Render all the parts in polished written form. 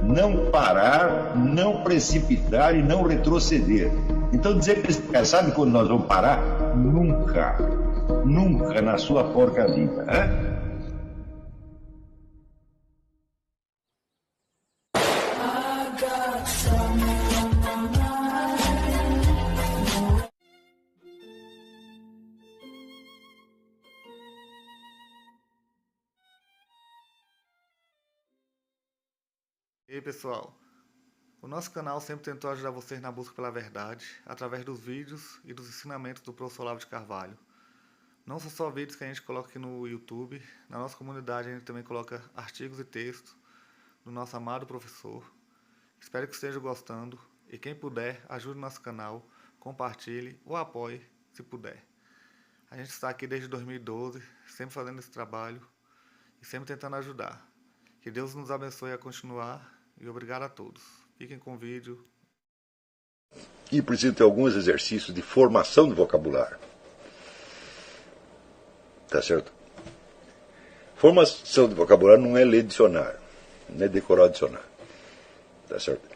não parar, não precipitar e não retroceder. Então dizer para esse cara, sabe quando nós vamos parar? Nunca. Nunca na sua porca vida. Né? E aí pessoal, o nosso canal sempre tentou ajudar vocês na busca pela verdade, através dos vídeos e dos ensinamentos do professor Olavo de Carvalho. Não são só vídeos que a gente coloca aqui no YouTube, na nossa comunidade a gente também coloca artigos e textos do nosso amado professor. Espero que estejam gostando e quem puder, ajude o nosso canal, compartilhe ou apoie se puder. A gente está aqui desde 2012, sempre fazendo esse trabalho e sempre tentando ajudar. Que Deus nos abençoe a continuar. E obrigado a todos. Fiquem com o vídeo. E preciso ter alguns exercícios de formação do vocabulário. Tá certo? Formação de vocabulário não é ler dicionário, não é decorar dicionário. Tá certo?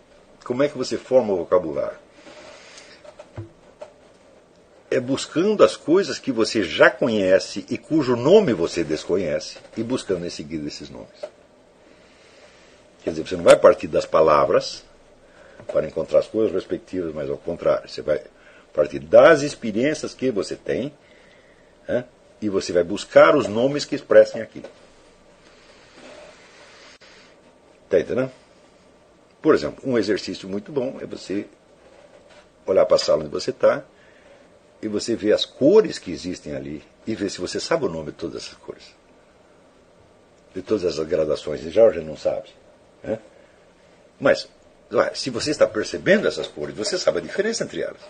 Como é que você forma o vocabulário? É buscando as coisas que você já conhece e cujo nome você desconhece e buscando em seguida esses nomes. Quer dizer, você não vai partir das palavras para encontrar as coisas respectivas, mas ao contrário, você vai partir das experiências que você tem, né, e você vai buscar os nomes que expressem aquilo. Está entendendo? Por exemplo, um exercício muito bom é você olhar para a sala onde você está e você ver as cores que existem ali e ver se você sabe o nome de todas essas cores. De todas essas gradações. Já não sabe. Né? Mas, se você está percebendo essas cores, você sabe a diferença entre elas.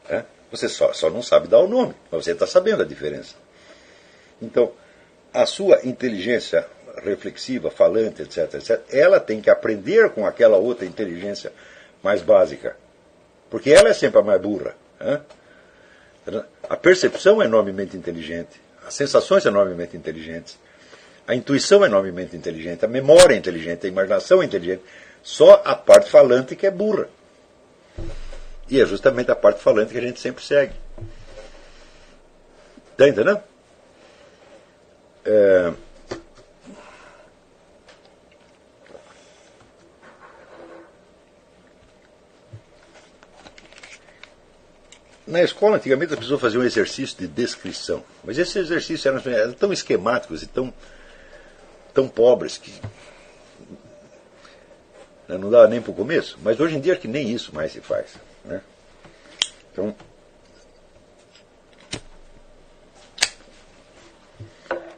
Né? Você só não sabe dar o nome, mas você está sabendo a diferença. Então, a sua inteligência reflexiva, falante, etc., etc., ela tem que aprender com aquela outra inteligência mais básica. Porque ela é sempre a mais burra. Né? A percepção é enormemente inteligente. As sensações são enormemente inteligentes. A intuição é enormemente inteligente, a memória é inteligente, a imaginação é inteligente. Só a parte falante que é burra. E é justamente a parte falante que a gente sempre segue. Está entendendo? Na escola, antigamente, as pessoas faziam um exercício de descrição. Mas esses exercícios eram tão esquemáticos e tão pobres que não dava nem para o começo, mas hoje em dia acho que nem isso mais se faz. Né? Então,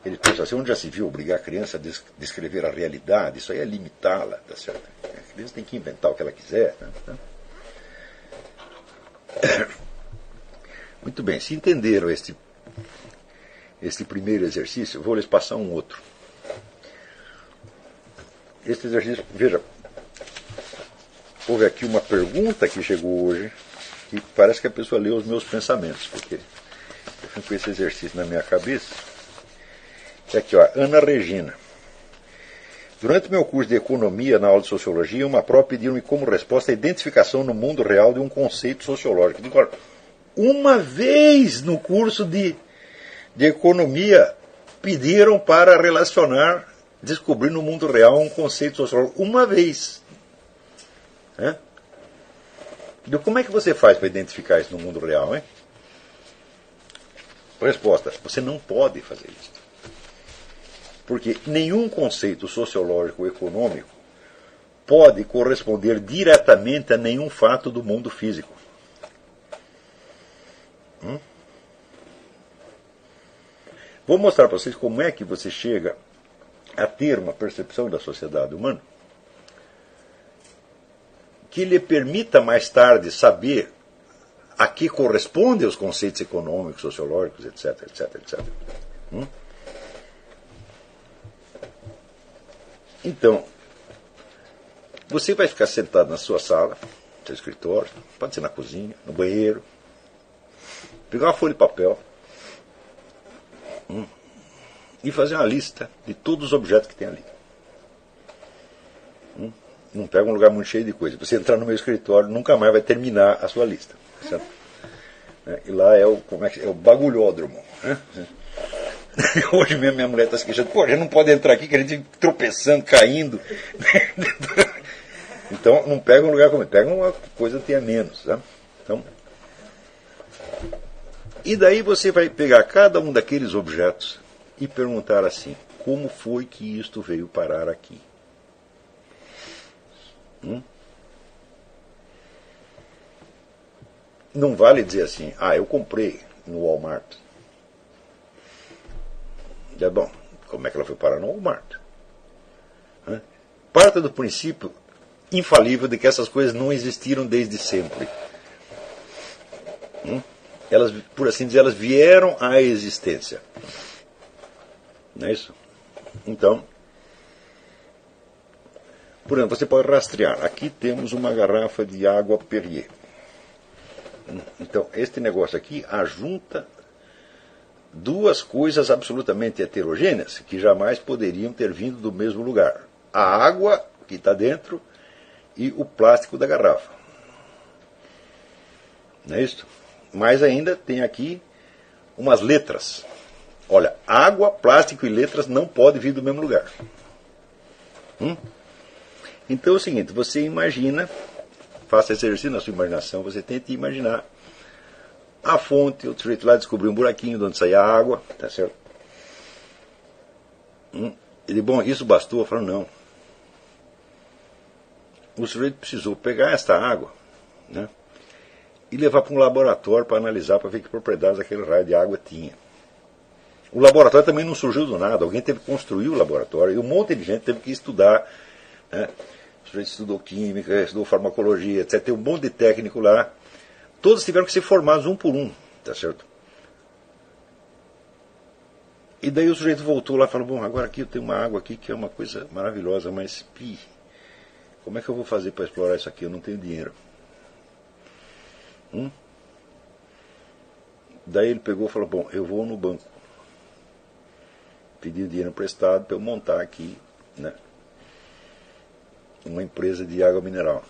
eles pensam assim, onde já se viu obrigar a criança a descrever a realidade? Isso aí é limitá-la, tá certo? A criança tem que inventar o que ela quiser. Né? Muito bem, se entenderam este primeiro exercício, eu vou lhes passar um outro. Este exercício, veja, houve aqui uma pergunta que chegou hoje, que parece que a pessoa leu os meus pensamentos, porque eu fui com esse exercício na minha cabeça. É aqui, ó, Ana Regina. Durante meu curso de economia na aula de sociologia, uma prova pediu-me como resposta a identificação no mundo real de um conceito sociológico. Uma vez no curso de economia pediram para relacionar, descobrir no mundo real um conceito sociológico. Uma vez. Né? Então, como é que você faz para identificar isso no mundo real? Hein? Resposta, você não pode fazer isso. Porque nenhum conceito sociológico ou econômico pode corresponder diretamente a nenhum fato do mundo físico. Vou mostrar para vocês como é que você chega a ter uma percepção da sociedade humana que lhe permita mais tarde saber a que correspondem os conceitos econômicos, sociológicos, etc, etc, etc. Então, você vai ficar sentado na sua sala, no seu escritório, pode ser na cozinha, no banheiro, pegar uma folha de papel e fazer uma lista de todos os objetos que tem ali. Não pega um lugar muito cheio de coisa. Você entrar no meu escritório, nunca mais vai terminar a sua lista. Certo? E lá é o bagulhódromo. Né? Hoje mesmo minha mulher está se queixando, pô, a gente não pode entrar aqui, que a gente fica tropeçando, caindo. Então não pega um lugar como pega uma coisa que tenha menos. Tá? Então, e daí você vai pegar cada um daqueles objetos e perguntar assim, como foi que isto veio parar aqui? Não vale dizer assim, eu comprei no Walmart. É bom, como é que ela foi parar no Walmart? Parta do princípio infalível de que essas coisas não existiram desde sempre. Elas, por assim dizer, elas vieram à existência. Não é isso? Então, por exemplo, você pode rastrear. Aqui temos uma garrafa de água Perrier. Então, este negócio aqui ajunta duas coisas absolutamente heterogêneas que jamais poderiam ter vindo do mesmo lugar. A água que está dentro e o plástico da garrafa. Não é isso? Mas ainda tem aqui umas letras. Olha, água, plástico e letras não podem vir do mesmo lugar. Então é o seguinte, você imagina, faça esse exercício na sua imaginação, você tenta imaginar a fonte, o sujeito lá descobriu um buraquinho de onde saía a água, tá certo? Ele, bom, isso bastou? Eu falo, não. O sujeito precisou pegar esta água, né, e levar para um laboratório para analisar, para ver que propriedades aquele raio de água tinha. O laboratório também não surgiu do nada, alguém teve que construir o laboratório, e um monte de gente teve que estudar, né? O sujeito estudou química, estudou farmacologia, etc. Tem um monte de técnico lá, todos tiveram que ser formados um por um, tá certo? E daí o sujeito voltou lá e falou, bom, agora aqui eu tenho uma água aqui que é uma coisa maravilhosa, mas como é que eu vou fazer para explorar isso aqui? Eu não tenho dinheiro. Daí ele pegou e falou, bom, eu vou no banco pedir dinheiro emprestado para eu montar aqui, né, uma empresa de água mineral.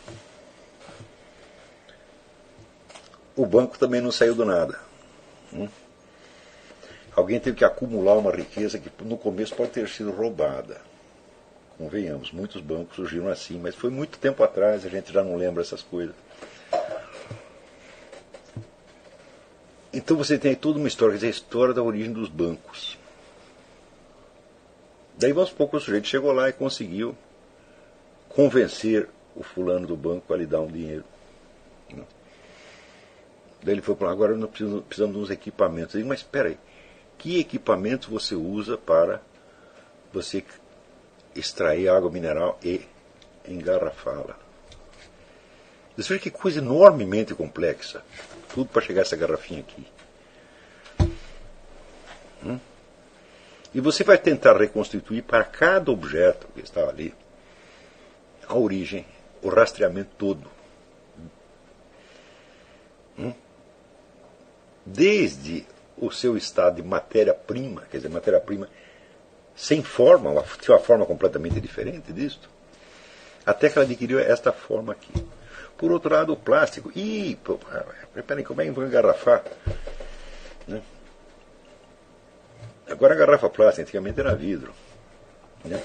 O banco também não saiu do nada. Alguém teve que acumular uma riqueza que no começo pode ter sido roubada. Convenhamos, muitos bancos surgiram assim, mas foi muito tempo atrás, a gente já não lembra essas coisas. Então você tem aí toda uma história, quer dizer, a história da origem dos bancos. Daí, aos poucos, o sujeito chegou lá e conseguiu convencer o fulano do banco a lhe dar um dinheiro. Daí ele foi para lá, agora nós precisamos de uns equipamentos. Eu digo, mas espera aí, que equipamentos você usa para você extrair água mineral e engarrafá-la? Você vê que coisa enormemente complexa. Tudo para chegar a essa garrafinha aqui. E você vai tentar reconstituir para cada objeto que está ali a origem, o rastreamento todo. Desde o seu estado de matéria-prima, quer dizer, matéria-prima sem forma, tinha uma forma completamente diferente disto, até que ela adquiriu esta forma aqui. Por outro lado, o plástico. Peraí, como é que eu vou engarrafar? Né? Agora a garrafa plástica, antigamente era vidro. Né?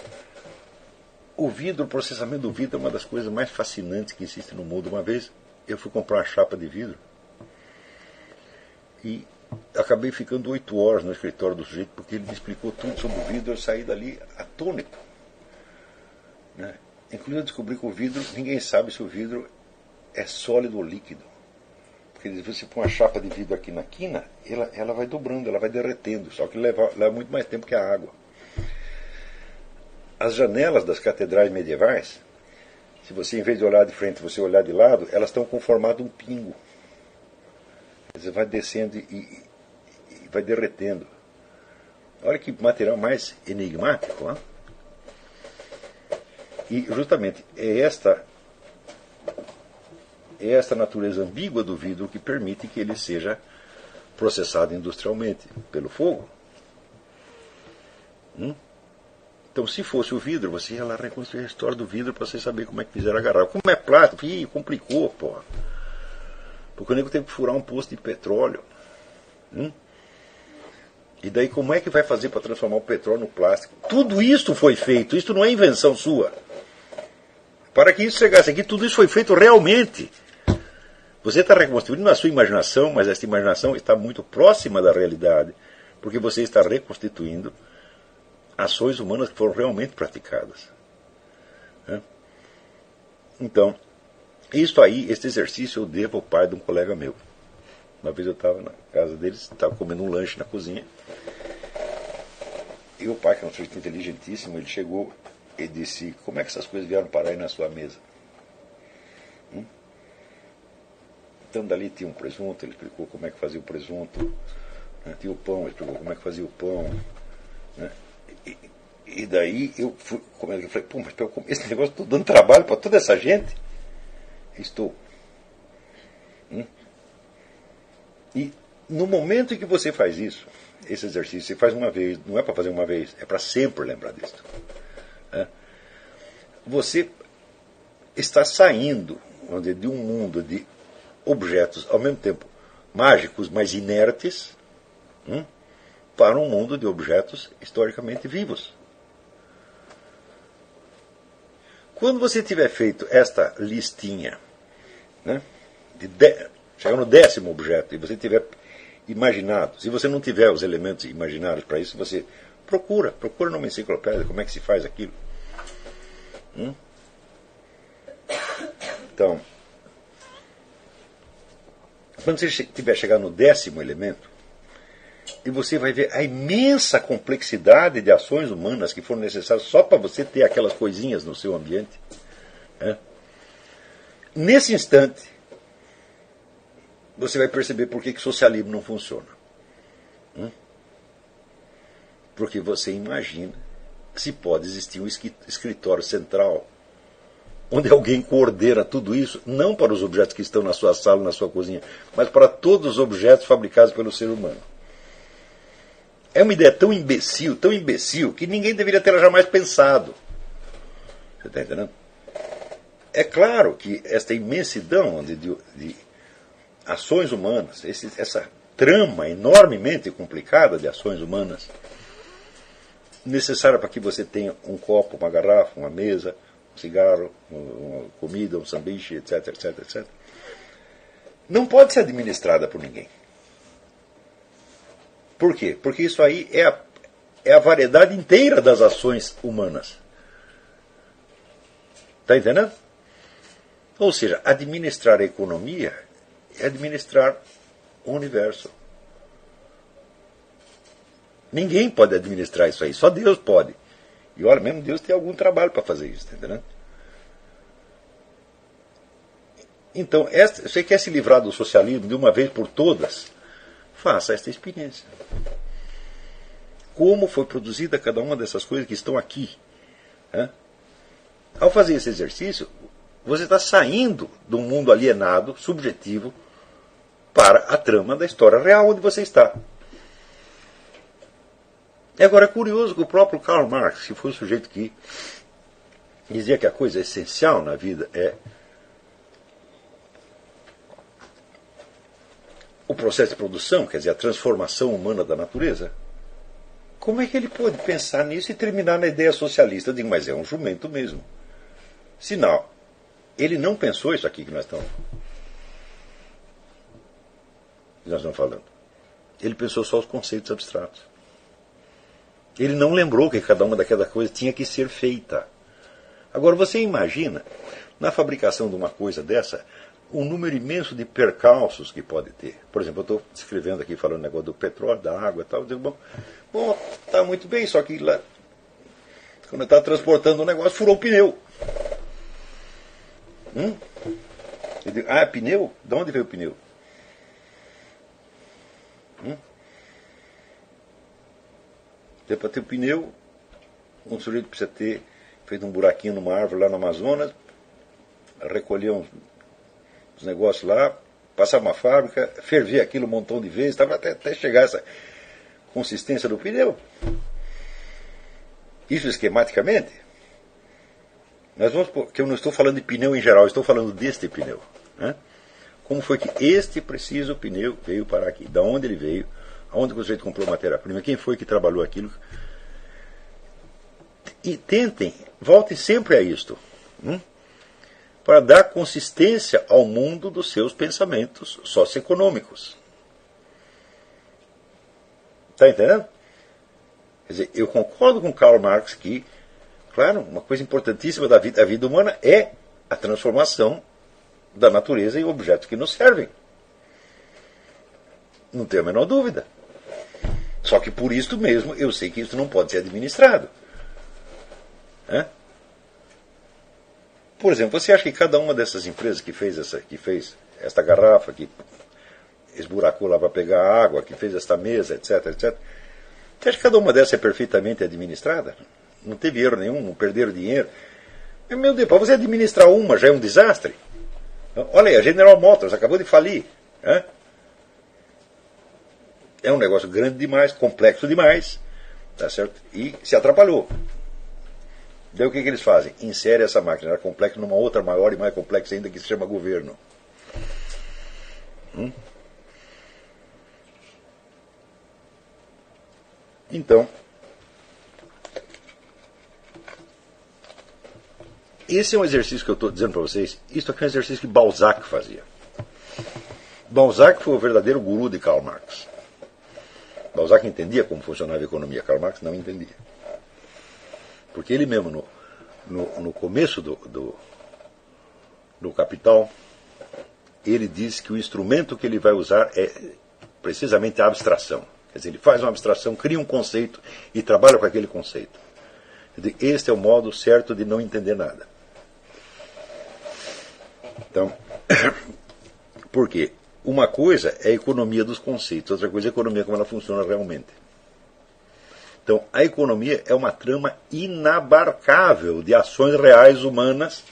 O vidro, o processamento do vidro é uma das coisas mais fascinantes que existe no mundo. Uma vez eu fui comprar uma chapa de vidro e acabei ficando 8 horas no escritório do sujeito porque ele me explicou tudo sobre o vidro. Eu saí dali atônito. Né? Inclusive eu descobri que o vidro, ninguém sabe se o vidro é sólido ou líquido. Porque se você põe uma chapa de vidro aqui na quina, ela vai dobrando, ela vai derretendo, só que leva muito mais tempo que a água. As janelas das catedrais medievais, se você, em vez de olhar de frente, você olhar de lado, elas estão com o formato de um pingo. Quer dizer, vai descendo e vai derretendo. Olha que material mais enigmático. Né? E justamente é esta natureza ambígua do vidro que permite que ele seja processado industrialmente pelo fogo. Então, se fosse o vidro, você ia lá reconstruir a história do vidro para você saber como é que fizeram a garrafa. Como é plástico, complicou, pô. Porque o nego teve que furar um poço de petróleo. E daí como é que vai fazer para transformar o petróleo no plástico? Tudo isso foi feito, isso não é invenção sua. Para que isso chegasse aqui, tudo isso foi feito realmente. Você está reconstruindo na sua imaginação, mas essa imaginação está muito próxima da realidade, porque você está reconstituindo ações humanas que foram realmente praticadas. Então, isso aí, esse exercício eu devo ao pai de um colega meu. Uma vez eu estava na casa deles, estava comendo um lanche na cozinha, e o pai, que é um sujeito inteligentíssimo, ele chegou e disse: como é que essas coisas vieram parar aí na sua mesa? Então dali tinha um presunto, ele explicou como é que fazia o presunto, né? Tinha o pão, ele explicou como é que fazia o pão, né? E daí eu fui comendo, eu falei: pô, mas esse negócio, estou dando trabalho para toda essa gente? Estou. E no momento em que você faz isso, esse exercício, você faz uma vez, não é para fazer uma vez, é para sempre lembrar disso. Você está saindo, vamos dizer, de um mundo de objetos, ao mesmo tempo mágicos, mas inertes, para um mundo de objetos historicamente vivos. Quando você tiver feito esta listinha, né, chegar no 10º objeto, e você tiver imaginado, se você não tiver os elementos imaginários para isso, você procura numa enciclopédia como é que se faz aquilo. Então, quando você tiver chegado no 10º elemento, e você vai ver a imensa complexidade de ações humanas que foram necessárias só para você ter aquelas coisinhas no seu ambiente. Nesse instante, você vai perceber por que o socialismo não funciona. Porque você imagina se pode existir um escritório central onde alguém coordena tudo isso, não para os objetos que estão na sua sala, na sua cozinha, mas para todos os objetos fabricados pelo ser humano. É uma ideia tão imbecil, que ninguém deveria ter jamais pensado. Você está entendendo? É claro que esta imensidão de ações humanas, essa trama enormemente complicada de ações humanas, necessária para que você tenha um copo, uma garrafa, uma mesa, um cigarro, uma comida, um sanduíche, etc, etc, etc, não pode ser administrada por ninguém. Por quê? Porque isso aí é a variedade inteira das ações humanas. Está entendendo? Ou seja, administrar a economia é administrar o universo. Ninguém pode administrar isso aí, só Deus pode. E olha, mesmo Deus tem algum trabalho para fazer isso, está entendendo? Então, você quer se livrar do socialismo de uma vez por todas? Faça esta experiência. Como foi produzida cada uma dessas coisas que estão aqui. Ao fazer esse exercício, você está saindo do mundo alienado, subjetivo, para a trama da história real onde você está. E agora é curioso que o próprio Karl Marx, que foi o sujeito que dizia que a coisa essencial na vida é o processo de produção, quer dizer, a transformação humana da natureza, como é que ele pôde pensar nisso e terminar na ideia socialista? Eu digo, mas é um jumento mesmo. Sinal, ele não pensou isso aqui que nós estamos falando. Ele pensou só os conceitos abstratos. Ele não lembrou que cada uma daquela coisa tinha que ser feita. Agora, você imagina, na fabricação de uma coisa dessa, um número imenso de percalços que pode ter. Por exemplo, eu estou escrevendo aqui, falando negócio do petróleo, da água e tal. Eu digo, bom, está muito bem, só que lá, quando eu estava transportando o negócio, furou o pneu. Eu digo, é pneu? De onde veio o pneu? Para ter o pneu, um sujeito precisa ter feito um buraquinho numa árvore lá no Amazonas, recolher uns negócios lá, passar uma fábrica, ferver aquilo um montão de vezes, até chegar a essa consistência do pneu. isso esquematicamente, nós vamos, porque eu não estou falando de pneu em geral, eu estou falando deste pneu. Né? Como foi que este preciso pneu veio parar aqui? Da onde ele veio? Aonde o sujeito comprou matéria-prima? Quem foi que trabalhou aquilo? E tentem, voltem sempre a isto, para dar consistência ao mundo dos seus pensamentos socioeconômicos. Está entendendo? Quer dizer, eu concordo com Karl Marx que, claro, uma coisa importantíssima da vida humana é a transformação da natureza em objetos que nos servem. Não tenho a menor dúvida. Só que por isso mesmo eu sei que isso não pode ser administrado. Por exemplo, você acha que cada uma dessas empresas que fez esta garrafa, que esburacou lá para pegar água, que fez esta mesa, etc, etc, você acha que cada uma dessas é perfeitamente administrada? Não teve erro nenhum, não perderam dinheiro? Meu Deus, para você administrar uma já é um desastre. Olha aí, a General Motors acabou de falir. É um negócio grande demais, complexo demais, tá certo? E se atrapalhou. Daí o que eles fazem? Insere essa máquina complexa numa outra maior e mais complexa ainda que se chama governo. Então, esse é um exercício que eu estou dizendo para vocês. Isso aqui é um exercício que Balzac fazia. Balzac foi o verdadeiro guru de Karl Marx. Balzac entendia como funcionava a economia, Karl Marx não entendia. Porque ele mesmo, no começo do Capital, ele diz que o instrumento que ele vai usar é precisamente a abstração. Quer dizer, ele faz uma abstração, cria um conceito e trabalha com aquele conceito. Quer dizer, este é o modo certo de não entender nada. Então, por quê? Uma coisa é a economia dos conceitos, outra coisa é a economia como ela funciona realmente. Então, a economia é uma trama inabarcável de ações reais humanas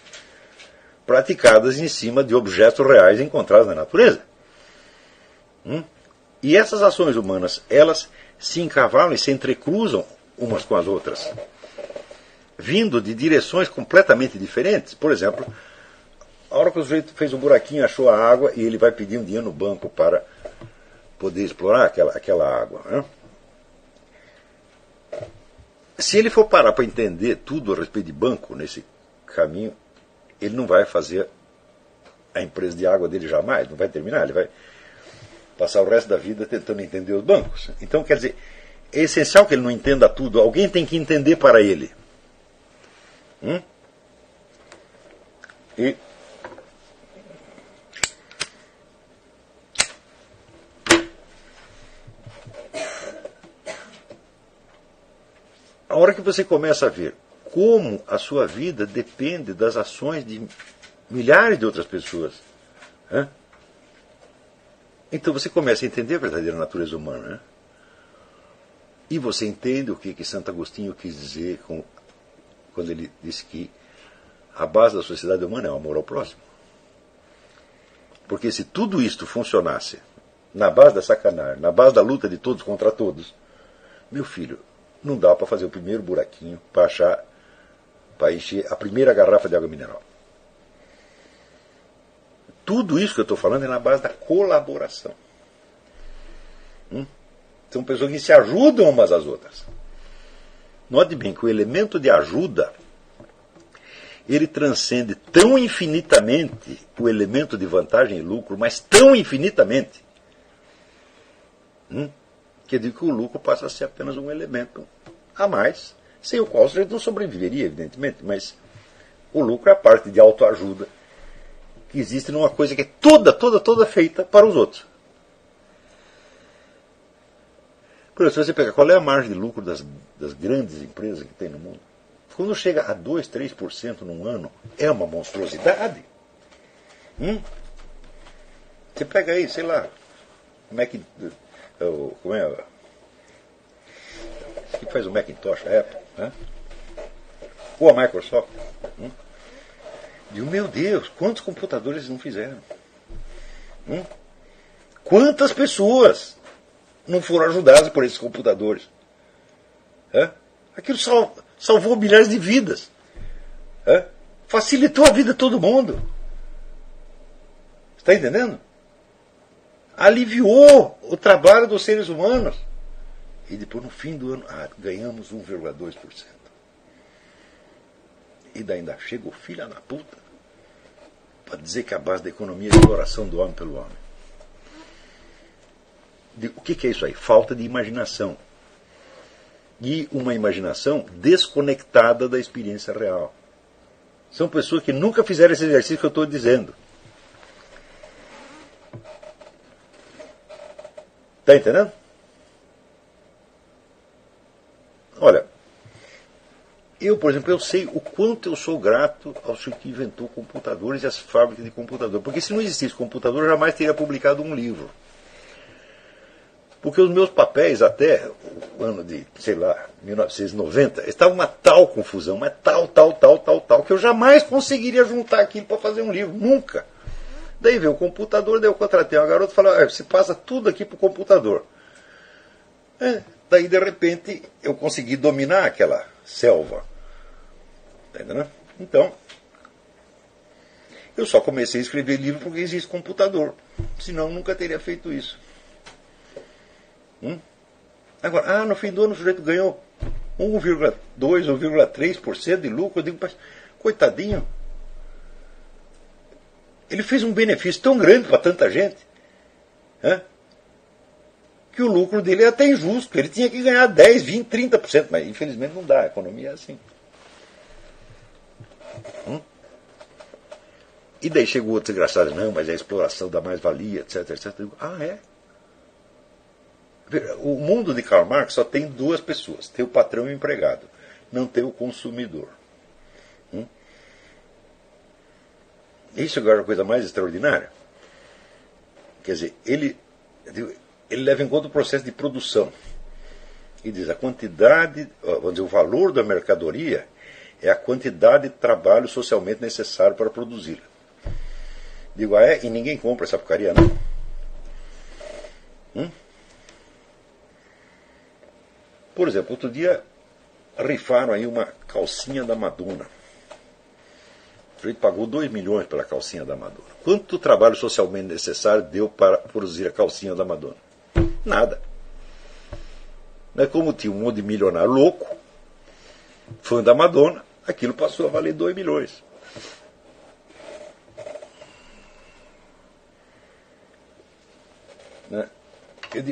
praticadas em cima de objetos reais encontrados na natureza. E essas ações humanas, elas se encavalam e se entrecruzam umas com as outras, vindo de direções completamente diferentes. Por exemplo, a hora que o sujeito fez um buraquinho, achou a água e ele vai pedir um dinheiro no banco para poder explorar aquela água. Se ele for parar para entender tudo a respeito de banco nesse caminho, ele não vai fazer a empresa de água dele jamais, não vai terminar, ele vai passar o resto da vida tentando entender os bancos. Então, quer dizer, é essencial que ele não entenda tudo, alguém tem que entender para ele. E a hora que você começa a ver como a sua vida depende das ações de milhares de outras pessoas, então você começa a entender a verdadeira natureza humana. E você entende o que Santo Agostinho quis dizer quando ele disse que a base da sociedade humana é o amor ao próximo. Porque se tudo isto funcionasse na base da sacanagem, na base da luta de todos contra todos, meu filho, não dá para fazer o primeiro buraquinho para encher a primeira garrafa de água mineral. Tudo isso que eu estou falando é na base da colaboração. São pessoas que se ajudam umas às outras. Note bem que o elemento de ajuda ele transcende tão infinitamente o elemento de vantagem e lucro, mas tão infinitamente, que o lucro passa a ser apenas um elemento a mais, sem o qual o sujeito não sobreviveria, evidentemente, mas o lucro é a parte de autoajuda que existe numa coisa que é toda feita para os outros. Por isso, se você pegar qual é a margem de lucro das grandes empresas que tem no mundo, quando chega a 2, 3% num ano, é uma monstruosidade. Você pega aí, sei lá, como é que faz o Macintosh, a Apple, ou a Microsoft. Meu Deus, quantos computadores eles não fizeram? Quantas pessoas não foram ajudadas por esses computadores? Aquilo salvou milhares de vidas. Facilitou a vida de todo mundo. Está entendendo? Aliviou o trabalho dos seres humanos. E depois, no fim do ano, ganhamos 1,2%. E daí ainda chega o filho da puta para dizer que a base da economia é a exploração do homem pelo homem. O que é isso aí? Falta de imaginação. E uma imaginação desconectada da experiência real. São pessoas que nunca fizeram esse exercício que eu estou dizendo. Está entendendo? Olha, eu, por exemplo, eu sei o quanto eu sou grato ao senhor que inventou computadores e as fábricas de computador. Porque se não existisse computador, eu jamais teria publicado um livro. Porque os meus papéis, até o ano de, sei lá, 1990, estavam uma tal confusão, mas tal, que eu jamais conseguiria juntar aquilo para fazer um livro. Nunca. Daí veio o computador, daí eu contratei uma garota e falei, você passa tudo aqui para o computador. Daí, de repente, eu consegui dominar aquela selva. Entendeu? Então, eu só comecei a escrever livro porque existe computador. Senão, eu nunca teria feito isso. Agora, no fim do ano o sujeito ganhou 1,2%, 1,3% de lucro. Eu digo, mas, coitadinho. Ele fez um benefício tão grande para tanta gente, que o lucro dele é até injusto. Ele tinha que ganhar 10%, 20%, 30%, mas infelizmente não dá. A economia é assim. E daí chegou outro desgraçado, não, mas é a exploração da mais-valia, etc, etc. Eu digo, é? O mundo de Karl Marx só tem duas pessoas. Tem o patrão e o empregado. Não tem o consumidor. Isso agora é a coisa mais extraordinária. Quer dizer, ele leva em conta o processo de produção. E diz, a quantidade, vamos dizer, o valor da mercadoria é a quantidade de trabalho socialmente necessário para produzi-la. Digo, e ninguém compra essa porcaria, não? Por exemplo, outro dia rifaram aí uma calcinha da Madonna. O sujeito pagou 2 milhões pela calcinha da Madonna. Quanto trabalho socialmente necessário deu para produzir a calcinha da Madonna? Nada. Mas como tinha um monte de milionário louco, fã da Madonna, aquilo passou a valer 2 milhões.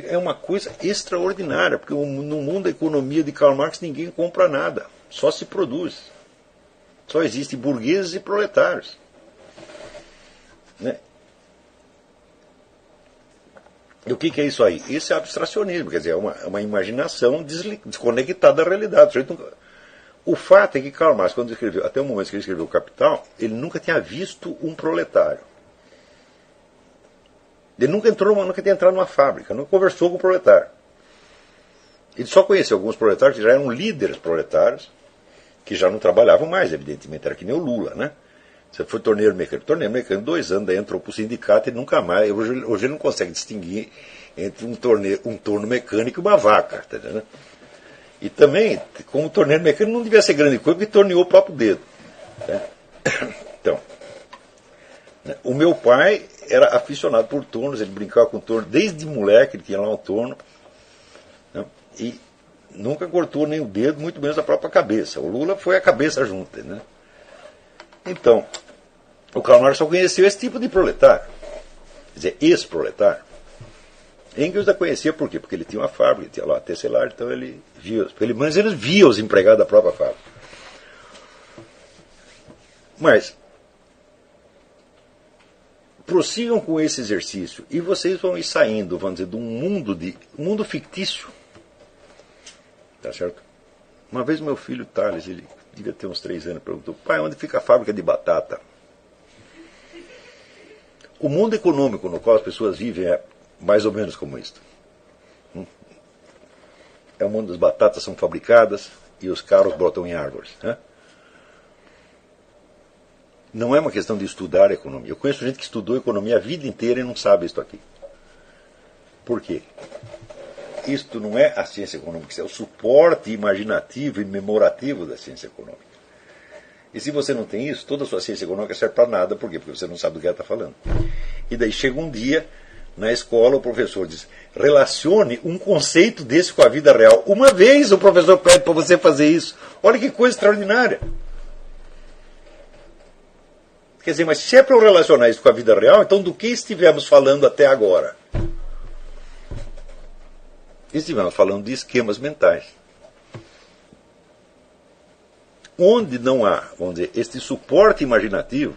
É uma coisa extraordinária, porque no mundo da economia de Karl Marx ninguém compra nada, só se produz. Só existem burgueses e proletários. E o que é isso aí? Isso é abstracionismo, quer dizer, é uma imaginação desconectada da realidade. O fato é que Karl Marx, quando escreveu, até o momento que ele escreveu o Capital, ele nunca tinha visto um proletário. Ele nunca tinha entrado numa fábrica, nunca conversou com o proletário. Ele só conheceu alguns proletários que já eram líderes proletários, que já não trabalhavam mais, evidentemente, era que nem o Lula, né? Você foi torneiro mecânico 2 anos, daí entrou para o sindicato e nunca mais. Hoje ele não consegue distinguir entre um torno mecânico e uma vaca, tá entendendo? E também, como torneiro mecânico não devia ser grande coisa, porque torneou o próprio dedo. Né? Então, o meu pai era aficionado por tornos, ele brincava com torno, desde moleque ele tinha lá um torno, né? E nunca cortou nem o dedo, muito menos a própria cabeça. O Lula foi a cabeça junta. Né? Então, o Karl Marx só conheceu esse tipo de proletário, quer dizer, ex-proletário. Engels já conhecia por quê? Porque ele tinha uma fábrica, tinha lá a tecelar, então ele via, pelo menos ele via os empregados da própria fábrica. Mas prossigam com esse exercício e vocês vão ir saindo, vamos dizer, de um mundo fictício. Tá certo? Uma vez meu filho Thales, ele devia ter uns 3 anos, perguntou, pai, onde fica a fábrica de batata? O mundo econômico no qual as pessoas vivem é mais ou menos como isto. É o mundo das batatas são fabricadas e os carros brotam em árvores. Né? Não é uma questão de estudar economia. Eu conheço gente que estudou economia a vida inteira e não sabe isso aqui. Por quê? isto não é a ciência econômica, isso é o suporte imaginativo e memorativo da ciência econômica. E se você não tem isso, toda a sua ciência econômica serve para nada. Por quê? Porque você não sabe do que ela está falando. E daí chega um dia, na escola, o professor diz, relacione um conceito desse com a vida real. Uma vez o professor pede para você fazer isso. Olha que coisa extraordinária. Quer dizer, mas se é para eu relacionar isso com a vida real, então do que estivemos falando até agora? Estivemos falando de esquemas mentais. Onde não há, vamos dizer, este suporte imaginativo,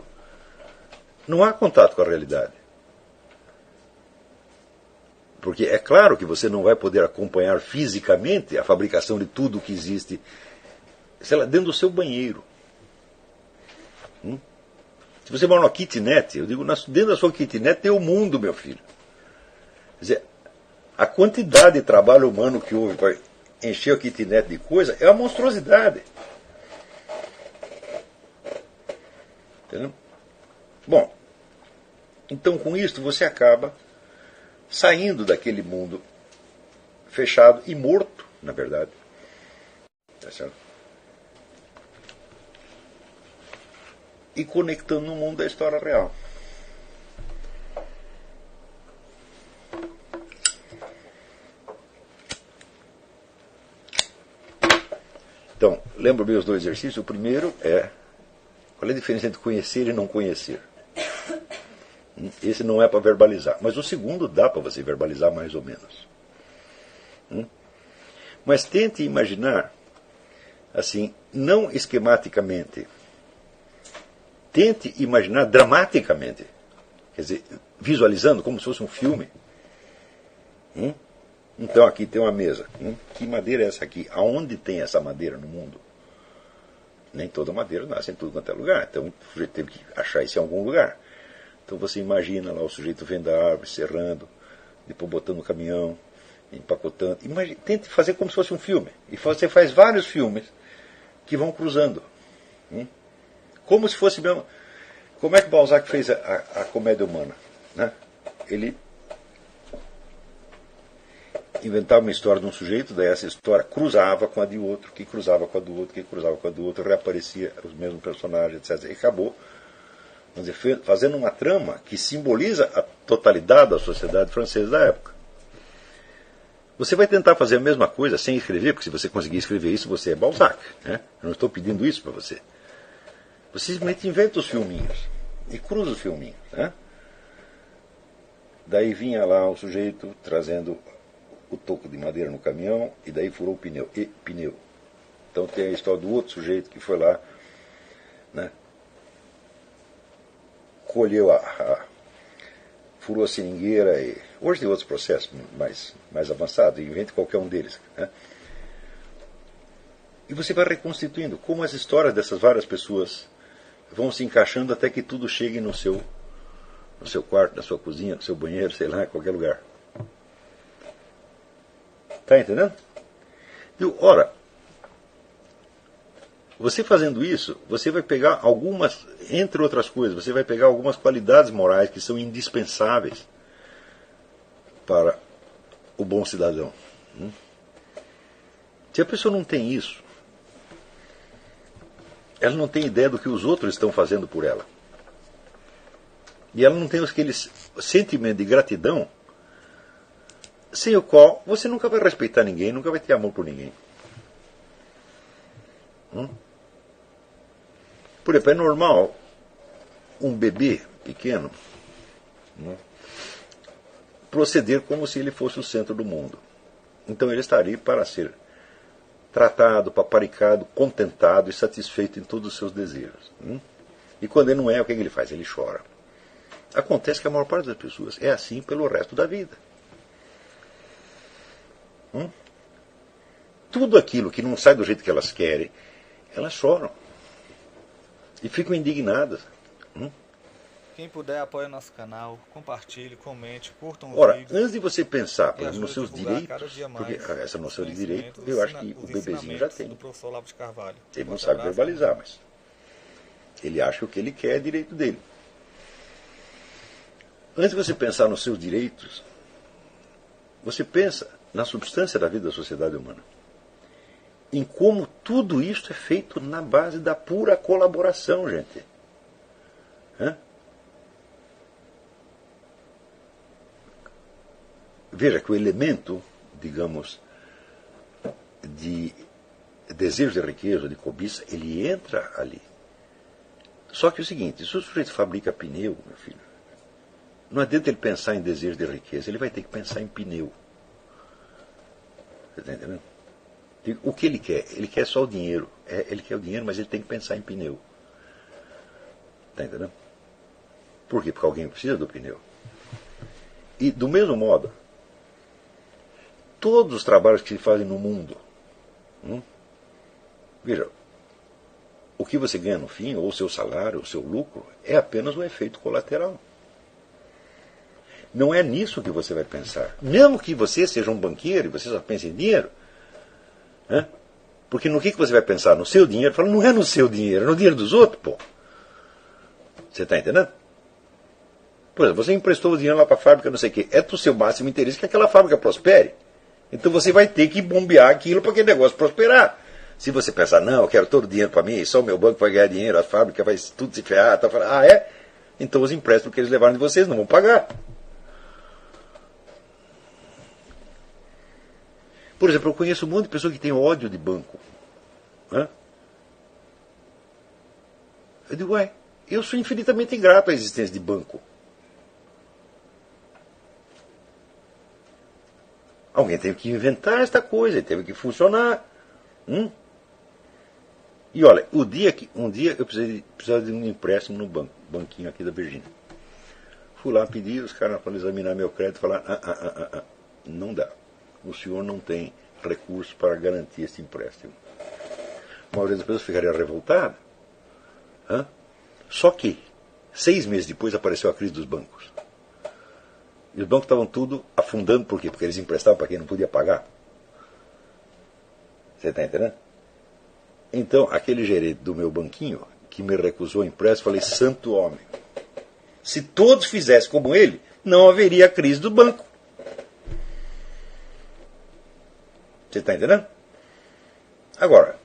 não há contato com a realidade. Porque é claro que você não vai poder acompanhar fisicamente a fabricação de tudo que existe, sei lá, dentro do seu banheiro. Se você mora numa kitnet, eu digo, dentro da sua kitnet tem o mundo, meu filho. Quer dizer, a quantidade de trabalho humano que houve para encher a kitnet de coisa é uma monstruosidade. Entendeu? Bom, então com isso você acaba saindo daquele mundo fechado e morto, na verdade. Tá certo? E conectando no mundo da história real. Então, lembra bem os dois exercícios? O primeiro é, qual é a diferença entre conhecer e não conhecer? Esse não é para verbalizar. Mas o segundo dá para você verbalizar mais ou menos. Mas tente imaginar, assim, não esquematicamente. Tente imaginar dramaticamente. Quer dizer, visualizando como se fosse um filme. Então aqui tem uma mesa. Que madeira é essa aqui? Aonde tem essa madeira no mundo? Nem toda madeira nasce em tudo quanto é lugar. Então o sujeito teve que achar isso em algum lugar. Então você imagina lá o sujeito vendo a árvore, serrando, depois botando no caminhão, empacotando. Tente fazer como se fosse um filme. E você faz vários filmes que vão cruzando. Como se fosse mesmo. Como é que Balzac fez a comédia humana? Né? Ele inventava uma história de um sujeito, daí essa história cruzava com a de outro, que cruzava com a do outro, que cruzava com a do outro, reaparecia os mesmos personagens, etc. E acabou, vamos dizer, fazendo uma trama que simboliza a totalidade da sociedade francesa da época. Você vai tentar fazer a mesma coisa sem escrever, porque se você conseguir escrever isso, você é Balzac. Né? Eu não estou pedindo isso para você. Você simplesmente inventa os filminhos e cruza os filminhos. Né? Daí vinha lá o sujeito trazendo o toco de madeira no caminhão e daí furou o pneu. E pneu. Então tem a história do outro sujeito que foi lá, né? Colheu furou a seringueira. E hoje tem outros processos mais avançados, invente qualquer um deles. Né? E você vai reconstituindo como as histórias dessas várias pessoas vão se encaixando até que tudo chegue no seu quarto, na sua cozinha, no seu banheiro, sei lá, em qualquer lugar. Está entendendo? Ora, você fazendo isso, você vai pegar algumas, entre outras coisas, você vai pegar algumas qualidades morais que são indispensáveis para o bom cidadão. Se a pessoa não tem isso, ela não tem ideia do que os outros estão fazendo por ela. E ela não tem aquele sentimento de gratidão sem o qual você nunca vai respeitar ninguém, nunca vai ter amor por ninguém. Por exemplo, é normal um bebê pequeno proceder como se ele fosse o centro do mundo. Então ele estaria para ser tratado, paparicado, contentado e satisfeito em todos os seus desejos. E quando ele não é, o que ele faz? Ele chora. Acontece que a maior parte das pessoas é assim pelo resto da vida. Tudo aquilo que não sai do jeito que elas querem, elas choram. E ficam indignadas. Quem puder, apoie nosso canal, compartilhe, comente, curtam os Ora, vídeos. antes de você pensar por exemplo, nos seus divulgar cada direitos, dia mais porque essa noção de direito, os eu acho que o os bebezinho já ensinamentos tem. do professor Olavo de Carvalho. Ele não Forte sabe abraço. verbalizar, mas ele acha que o que ele quer é direito dele. Antes de você pensar nos seus direitos, você pensa na substância da vida da sociedade humana. Em como tudo isso é feito na base da pura colaboração, gente. Veja que o elemento, digamos, de desejo de riqueza, de cobiça, ele entra ali. Só que é o seguinte, se o sujeito fabrica pneu, meu filho, não adianta ele pensar em desejo de riqueza, ele vai ter que pensar em pneu. Você está entendendo? O que ele quer? Ele quer só o dinheiro. Ele quer o dinheiro, mas ele tem que pensar em pneu. Está entendendo? Por quê? Porque alguém precisa do pneu. E, do mesmo modo, todos os trabalhos que se fazem no mundo, veja, o que você ganha no fim, ou o seu salário, o seu lucro, é apenas um efeito colateral. Não é nisso que você vai pensar. Mesmo que você seja um banqueiro e você só pense em dinheiro, porque no que você vai pensar? No seu dinheiro? Fala, não é no seu dinheiro, é no dinheiro dos outros, pô. Você está entendendo? Por exemplo, você emprestou o dinheiro lá para a fábrica, não sei o quê. É do seu máximo interesse que aquela fábrica prospere. Então você vai ter que bombear aquilo para aquele negócio prosperar. Se você pensar, não, eu quero todo o dinheiro para mim, só o meu banco vai ganhar dinheiro, a fábrica vai tudo se ferrar, tá falando, é? Então os empréstimos que eles levaram de vocês não vão pagar. Por exemplo, eu conheço um monte de pessoas que têm ódio de banco. Eu digo, eu sou infinitamente grato à existência de banco. Alguém teve que inventar esta coisa, teve que funcionar. E olha, um dia eu precisava de um empréstimo no banquinho aqui da Virgínia. Fui lá pedir, os caras foram examinar meu crédito e falaram, não dá. O senhor não tem recursos para garantir esse empréstimo. A maioria das pessoas ficaria revoltada. Só que, 6 meses depois, apareceu a crise dos bancos. E os bancos estavam tudo afundando, por quê? Porque eles emprestavam para quem não podia pagar. Você está entendendo? Então, aquele gerente do meu banquinho, que me recusou o empréstimo, falei, santo homem. Se todos fizessem como ele, não haveria crise do banco. Você está entendendo? Agora,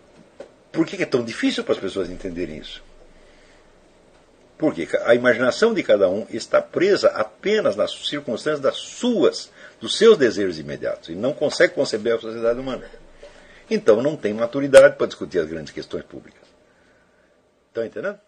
por que é tão difícil para as pessoas entenderem isso? Porque a imaginação de cada um está presa apenas nas circunstâncias dos seus desejos imediatos, e não consegue conceber a sociedade humana. Então não tem maturidade para discutir as grandes questões públicas. Estão entendendo?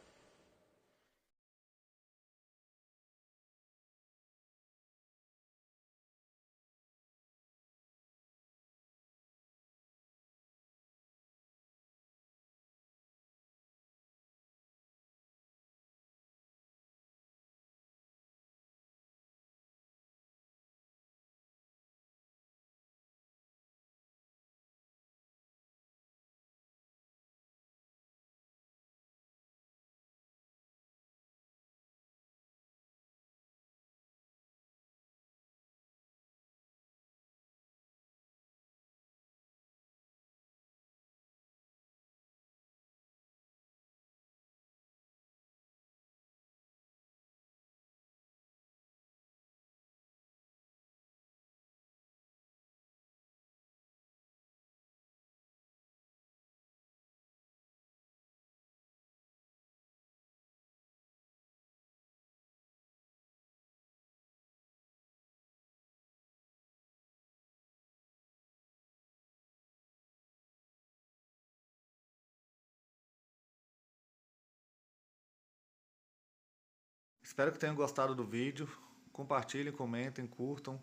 Espero que tenham gostado do vídeo. Compartilhem, comentem, curtam.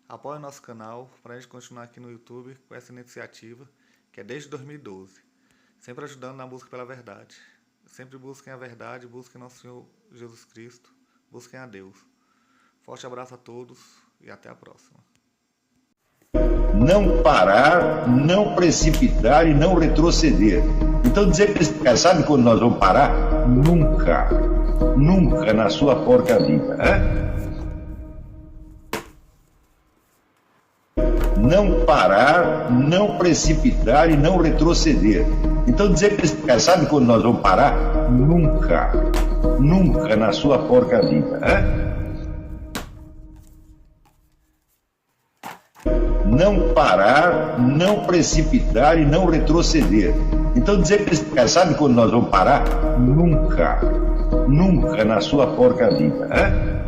Apoiem nosso canal para a gente continuar aqui no YouTube com essa iniciativa, que é desde 2012. Sempre ajudando na busca pela verdade. Sempre busquem a verdade, busquem nosso Senhor Jesus Cristo, busquem a Deus. Forte abraço a todos e até a próxima. Não parar, não precipitar e não retroceder. Então dizer para esse cara, sabe quando nós vamos parar? Nunca. Nunca na sua porca vida. Não parar, não precipitar e não retroceder. Então dizer para esse cara, sabe quando nós vamos parar? Nunca. Nunca na sua porca vida. não parar, não precipitar e não retroceder. Então dizer para esse cara, sabe quando nós vamos parar? Nunca. Nunca na sua porca vida. Né?